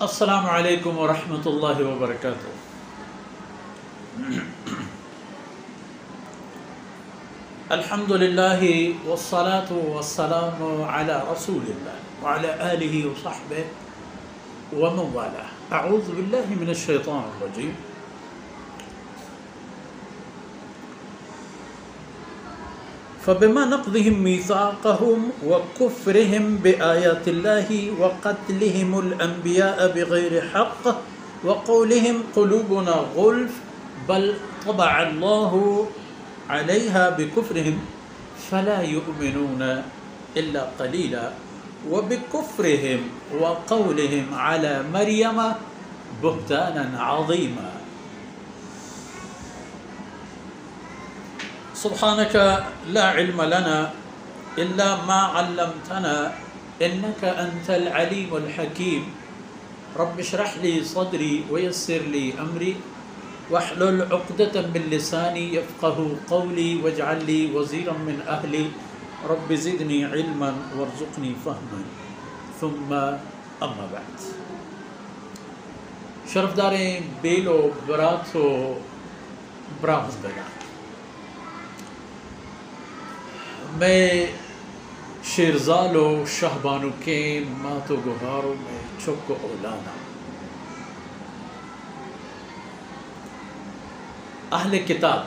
السلام علیکم ورحمۃ اللہ وبرکاتہ۔ الحمد للہ والصلاة والسلام علی رسول اللہ وعلی آلہ وصحبہ ومن والاه۔ اعوذ باللہ من الشیطان الرجیم۔ فبما نقضهم ميثاقهم وكفرهم بآيات الله وقتلهم الأنبياء بغير حق وقولهم قلوبنا غلف بل طبع الله عليها بكفرهم فلا يؤمنون إلا قليلا وبكفرهم وقولهم على مريم بهتانا عظيما۔ سبحانك لا علم لنا إلا ما علمتنا إنك أنت العليم الحكيم۔ رب اشرح لي صدري ويسر لي أمري واحلل عقدة من لساني يفقه قولي واجعل لي وزيرا من أهلي رب زدني علما وارزقني فهما ثم أما بعد۔ شرف داریں بیل و برات و برامزدگان، میں شیرزال و شہبانو کے مات و گہاروں میں چھک و اولانا، اہل کتاب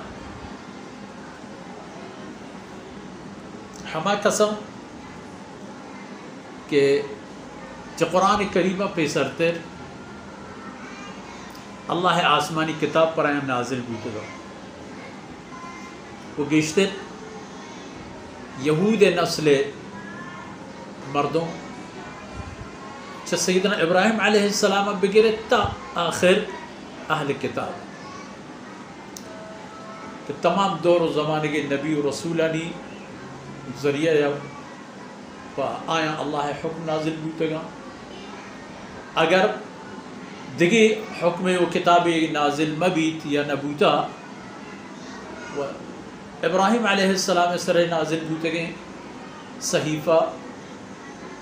ہما قسم کہ جو قرآن کریمہ پہ سرتر اللہ آسمانی کتاب پر آئیم نازل بیتے گا وہ گیشتر یہود نسل مردوں چھ سیدنا ابراہیم علیہ السلام بگرے تا آخر اہل کتاب کہ تمام دور و زمانے کے نبی و رسولانی ذریعہ یا آیا اللہ حکم نازل بیتے گا۔ اگر دیگی حکم و کتاب نازل مبیت یا نبوتا و ابراہیم علیہ السلام سر نازل بیتے گئے صحیفہ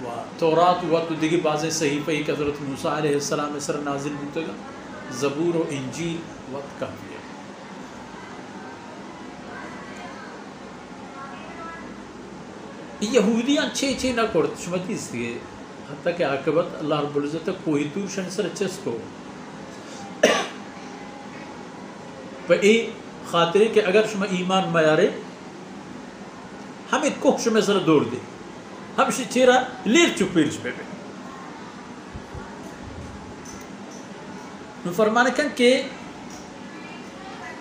و تورات و تو دیگی بعض صحیفہ ایک حضرت موسیٰ علیہ السلام سر نازل بیتے گا، زبور و انجیل وقت کافی ہے۔ یہودیاں چھے نہ کرت شمتی اس لیے حتیٰ کہ عاقبت اللہ رب العزت کوئی تو شن سر چس کو پہ ای خاطرے کہ اگر شما ایمان میارے ہمیں کوہ شما سر دور دے ہم چیرا لیر چپیر شپے پہ فرمانے کن کہ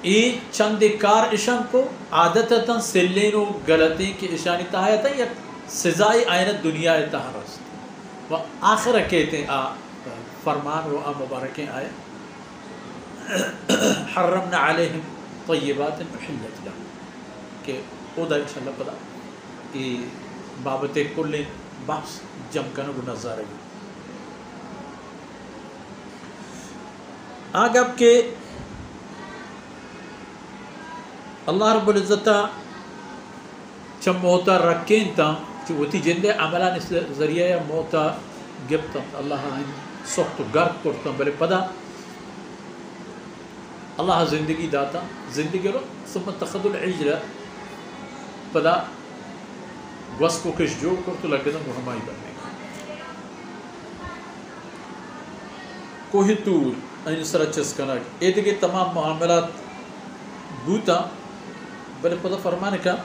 ای چند کار اشان کو عادتاً سلین و غلطیں کی اشانی تحایتا یا سزائی آئینت دنیا تحرست و آخر کہتے ہیں فرمان و مبارکیں آئے حرمنا علیہم طیبات محلت لہم کہ او دا انشاءاللہ پدا کہ بابت کل بحث جم کنو نظارہ گی آگ اب کہ اللہ رب العزتہ چم موتا رکھیں تا وہ تی جندے عملان اس ذریعہ موتا گبتا اللہ آئین سخت و گرد کرتا بلے پدا اللہ زندگی داتا زندگی رو ثم تخذ العجل پدا گوس کو کش جو کرتو لگتا وہ ہمائی بننے کا کوہی طور این سر چسکنا ایدے کے تمام معاملات بوتا بلے پدا فرمانے کا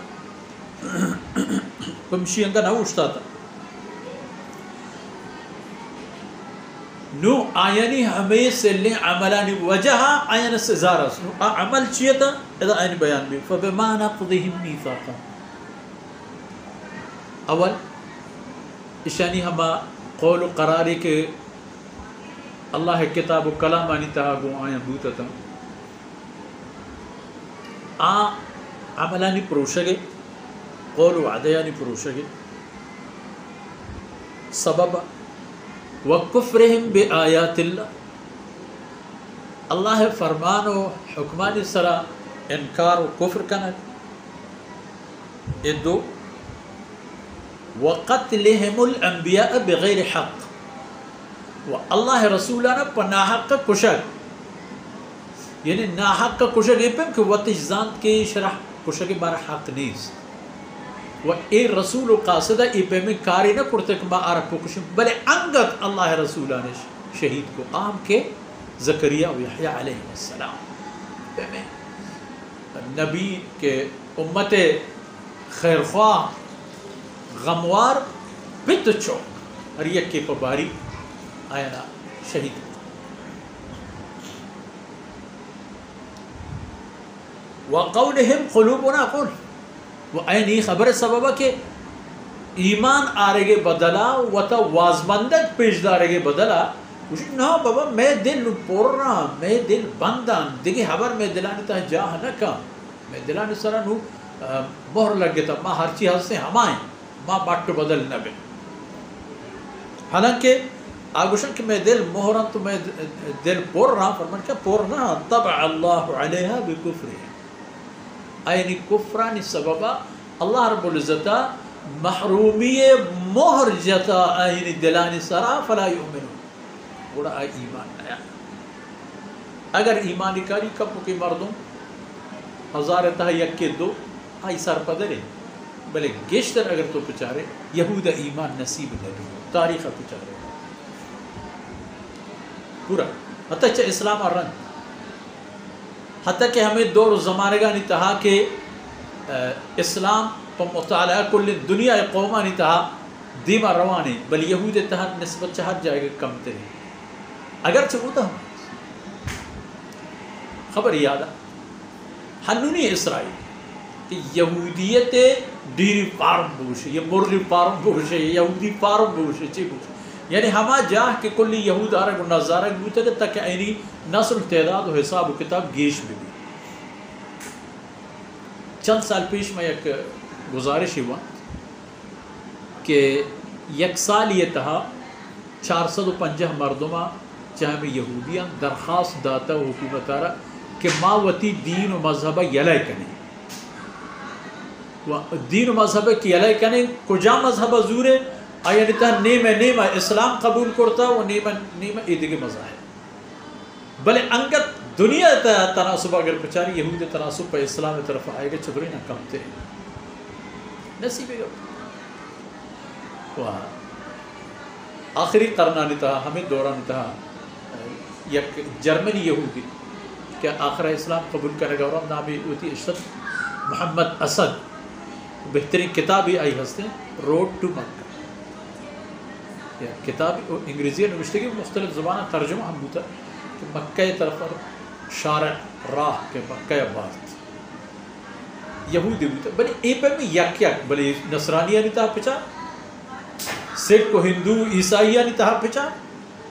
پمشی انگا نہ اٹھتا تھا نو آیانی ہمیں سے لیں عملانی وجہ آیان سے زارس نو عمل چیئے تھا اذا آیانی بیان بھی فبما نقضهم میثاقا اول اشانی ہما قول و قراری کے اللہ کتاب و کلام آنی تہا گو آیان بوتا تھا عملانی پروشگے قول و عدیانی پروشگے سبب وَكُفْرِهِمْ بِآيَاتِ اللَّهِ اللہ فرمان و حکمانی سرا انکار و کفر کنک یہ دو وَقَتْلِهِمُ الْأَنْبِيَاءَ بِغَيْرِ حَقٍّ و اللہ رسولانہ پا ناحق کشک یعنی ناحق کا کشک ایپم کہ وطش زانت کے شرح کشک بارا حق نیست و اے رسول و قاصدہ ایپم کاری نہ کرتے کہ ما عرب کو کشک بلے انگت اللہ رسولانہ شہید کو عام کے زکریہ و یحییٰ علیہ السلام نبی کے امت خیرخواہ غموار بت چوک ہر یک کے پباری آیا شہید وقولہم قلوبنا قل و اینی خبر سببہ کہ ایمان آرگے بدلا و تا وازمندک پیش دارگے بدلا نا بابا میں دل پورنا میں دل بندان دیکھیں خبر میں دلانی تا جاہ نکا میں دلانی سرا نو مہر لگ گیا تھا ماں ہر چیز سے ہمائیں ماں باٹ بدل نبے حالانکہ آگوشن کہ میں دل مہران تو میں دل پورنا فرمان کیا پورنا طبع اللہ علیہا بکفری اینی کفرانی سببا اللہ رب العزتہ محرومی مہر جتا اینی دلانی سرا فلا یؤمنون بڑا ایمان نیا اگر ایمانی کاری کب کی مردوں ہزار تہ یک کے دو آئی سر پدرے بلے گیشتر اگر تو پچارے یہود ایمان نصیب نبی تاریخ پچارے پورا حتیٰ کہ اسلام رنگ حتیٰ کہ ہمیں دور زمانے گا نہیں تہا کہ اسلام پا مطالعہ کل دنیا قومہ نہیں تہا دیمہ روانی بل یہود تہا نسبت چہر جائے گا کم ترے اگرچہ وہ تھا خبر یادہ ہنونی اسرائیل کہ یہودیت ڈیری فارم بوشے یہ مرغی فارم بوشے یہودی فارم بوشے چی بوشے یعنی ہما جاہ کہ کلی یہود آرگ و نظارگ بوتے گا تاکہ اینی نسل تعداد و حساب و کتاب گیش بھی بھی چند سال پیش میں ایک گزارش ہوا کہ یک سال یہ تہا 450 مردمہ چاہے میں یہودیاں درخواست داتا حکومت آرہ کہ ماوتی دین و مذہبہ یلائے کنے دین و مذہبہ کی یلائے کنے کجا مذہبہ زورے آیا نیتا نیمہ اسلام قبول کرتا و نیمہ ایدگی مذہب بلے انگت دنیا تناسب اگر پچاری یہود تناسب پہ اسلام طرف آئے گا چبری نہ کمتے ہیں نصیبے گا آخری قرنانی تھا ہمیں دورانی تھا یک جرمنی یہودی کہ آخر اسلام قبول کرے گا اور نامی ہوتی اشرت محمد اسد بہترین کتابی آئی ہستے روڈ ٹو مکہ کتاب انگریزی نوشتے کی مختلف زبانہ ترجمہ ہم ہوتا کہ مکہ طرف شارع راہ کے مکہ آباد یہودی ہوتا بلے اے پہ میں یک بلے نصرانیہ نہیں تھا پچا سکھ کو ہندو عیسائیہ نہیں تھا پچا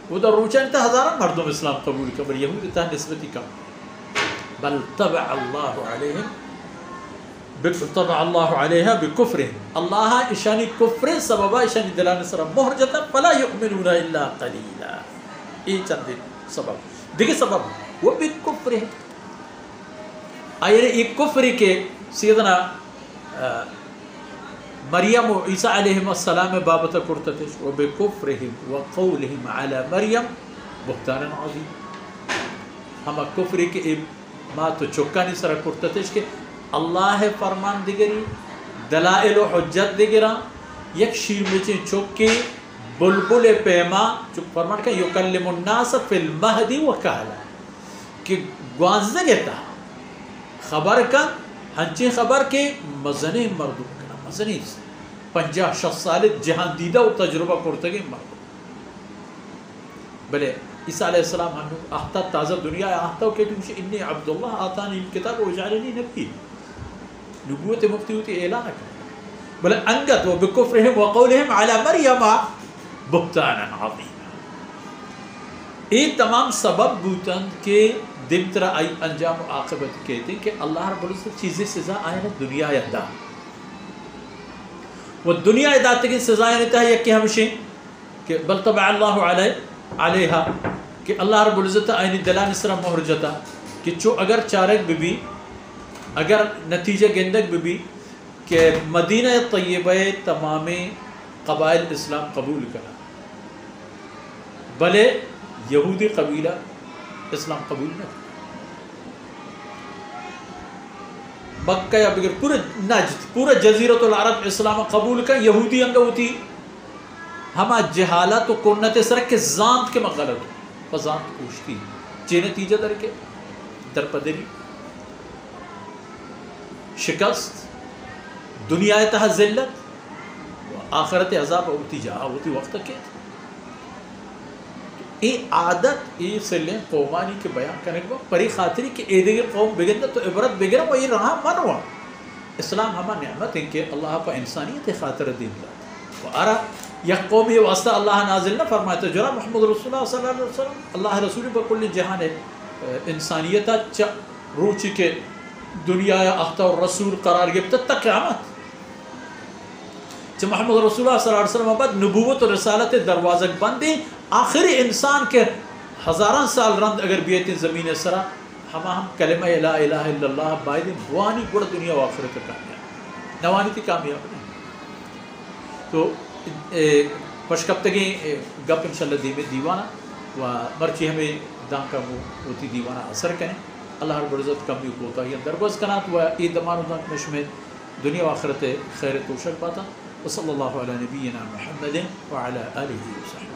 ادھر روچہ نہیں تھا ہزارہ مردوں اسلام قبول کا بل یہودی تھا نسبتی کم بل طبع اللہ علیہم طبع اللہ علیہا بکفرہم اللہ اشانی کفر سببا اشانی دلان سر مہر جتا فلا یؤمنون الا قلیلا یہ چند سبب دیکھیں سبب وہ بکفر ہے آئیے ایک کفر کے سیدنا مریم و عیسیٰ علیہ السلام بابتا کرتا تھے و بکفرہم و قولہم علی مریم بہتانا عظیم ہما کفر کے ما تو چکا نہیں سر کرتا تھے کہ اللہ فرمان دیگری دلائل و حجت دیگرا یک شیر میں چوکی بلبل پیما چک فرمان کا یکلم الناس فی المہدی و کہلا کہ گوانزہ گیتا خبر کا ہنچی خبر کے مزنی مردوں کنا مزنی 50 سال جہاں دیدہ و تجربہ کرتے گئے مردوں بلے عیسیٰ علیہ السلام ہم آہتا تازہ دنیا آہتا و کہتے ہیں انی عبداللہ آتانی الکتاب و جعلنی نبی نبوت مفتی ہوتی اعلان کریں بلے انگت و بکفرہم و قولہم علی مریم بہتانا عظیم یہ تمام سبب بوتن کے دم طرح آئی انجام و عاقبت کہتے ہیں کہ اللہ رب العزت چیزیں سزا آئے نا دنیا یادہ وہ دنیا یادہ تک سزا آئے نتا ہے یکی ہمشیں کہ بل طبع اللہ علیہا کہ اللہ رب العزت آئینی دلان اسرا مہر جتا کہ چو اگر چارک بھی اگر نتیجہ گندگ بھی کہ مدینہ طیبہ تمام قبائل اسلام قبول کرا بلے یہودی قبیلہ اسلام قبول نہ مکہ یا بغیر پورے نجد پورا جزیرۃ العرب اسلام قبول کا یہودی انگا ہوتی ہما جہالت و کنت سرک کے زانت کے مغلط و زانت پوشتی چی نتیجہ در کے در پدری شکست دنیا تہا ذلت و آخرت عذاب ہوتی جا ہوتی وقت کے ای عادت ای سلیں قومانی کے بیان کرنے کے بعد پری خاطری کہ اے دیگر قوم بگرنا تو عبرت بگرم و یہ رہا منوا اسلام ہما نعمت ہے کہ اللہ پا انسانیت خاطر دین دا و ارہ یک قومی واسطہ اللہ نازل نہ فرمائے تو جناب محمد رسول اللہ صلی اللہ علیہ وسلم اللہ رسول بکل جہان انسانیتا روچی کے دنیا اختہ الرسول قرار گفت تا قیامت محمد رسول اللہ صلی اللہ علیہ وسلم بعد نبوت و رسالت دروازہ بندی آخری انسان کے ہزاران سال رند اگر بیت زمین سرا ہم کلمہ لا الہ الا اللہ بائدین وانی گوڑا دنیا و آخرت کامیاب نوانی تھی کامیاب نہیں تو پشکپتگی گپ انشاءاللہ دیمے دیوانا و مرچی ہمیں دان کا ہوتی دیوانا اثر کریں اللہ رب العزت کمی کوتا ہی درگوز کنات و اید دمان و دانک نشمت دنیا و آخرت خیر توشک پاتا وصلی اللہ علی نبینا محمد وعلى آلہ وصحبہ